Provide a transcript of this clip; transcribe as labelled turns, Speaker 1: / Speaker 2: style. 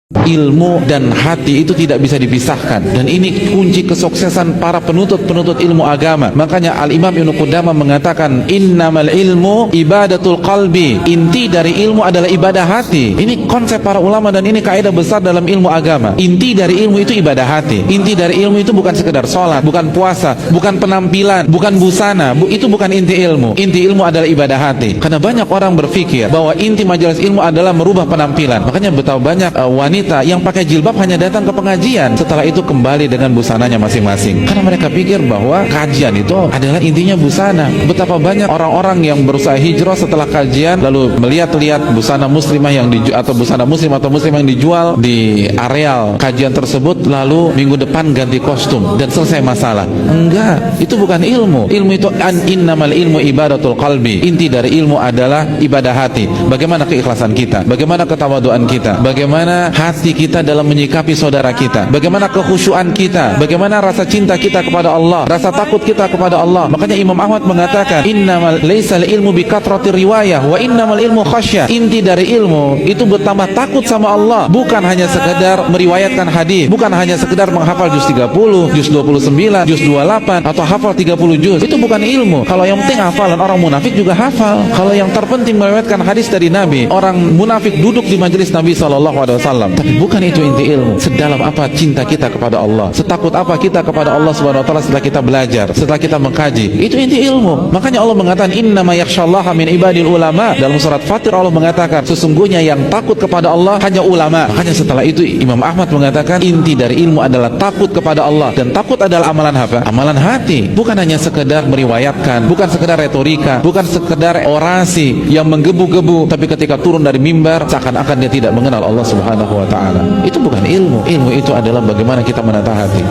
Speaker 1: Ilmu dan hati itu tidak bisa dipisahkan, dan ini kunci kesuksesan para penuntut ilmu agama. Makanya Al-Imam Ibnu Qudamah mengatakan innamal ilmu ibadatul qalbi, inti dari ilmu adalah ibadah hati. Ini konsep para ulama dan ini kaidah besar dalam ilmu agama. Inti dari ilmu itu ibadah hati. Inti dari ilmu itu bukan sekedar sholat, bukan puasa, bukan penampilan, bukan busana, itu bukan inti ilmu. Inti ilmu adalah ibadah hati. Karena banyak orang berpikir bahwa inti majelis ilmu adalah merubah penampilan. Makanya betapa banyak wanita yang pakai jilbab hanya datang ke pengajian, setelah itu kembali dengan busananya masing-masing, karena mereka pikir bahwa kajian itu adalah intinya busana. Betapa banyak orang-orang yang berusaha hijrah setelah kajian lalu melihat-lihat busana muslimah yang atau busana muslim atau muslim yang dijual di areal kajian tersebut, lalu minggu depan ganti kostum dan selesai masalah. Enggak, itu bukan ilmu. Ilmu itu innamal ilmu ibadatul qalbi. Inti dari ilmu adalah ibadah hati. Bagaimana keikhlasan kita, bagaimana ketawaduan kita, bagaimana hati kita dalam menyikapi saudara kita, bagaimana kekhusyuan kita, bagaimana rasa cinta kita kepada Allah, rasa takut kita kepada Allah. Makanya Imam Ahmad mengatakan innamal laisal ilmu bikatrati riwayah wa innamal ilmu khasyah. Inti dari ilmu itu bertambah takut sama Allah, bukan hanya sekedar meriwayatkan hadis, bukan hanya sekedar menghafal juz 30, juz 29, juz 28 atau hafal 30 juz. Itu bukan ilmu. Kalau yang penting hafalan, orang munafik juga hafal. Kalau yang terpenting meriwayatkan hadis dari Nabi, orang munafik duduk di majelis Nabi SAW. Tapi bukan itu inti ilmu. Sedalam apa cinta kita kepada Allah, setakut apa kita kepada Allah Subhanahu wa taala setelah kita belajar, setelah kita mengkaji, itu inti ilmu. Makanya Allah mengatakan innama yakhsyallaha min ibadil ulama. Dalam surat Fatir Allah mengatakan sesungguhnya yang takut kepada Allah hanya ulama. Makanya setelah itu Imam Ahmad mengatakan inti dari ilmu adalah takut kepada Allah, dan takut adalah amalan apa? Amalan hati. Bukan hanya sekedar meriwayatkan, bukan sekedar retorika, bukan sekedar orasi yang menggebu-gebu, tapi ketika turun dari mimbar seakan-akan dia tidak mengenal Allah Subhanahu wa ta'ala. Itu bukan ilmu. Ilmu itu adalah bagaimana kita menata hati.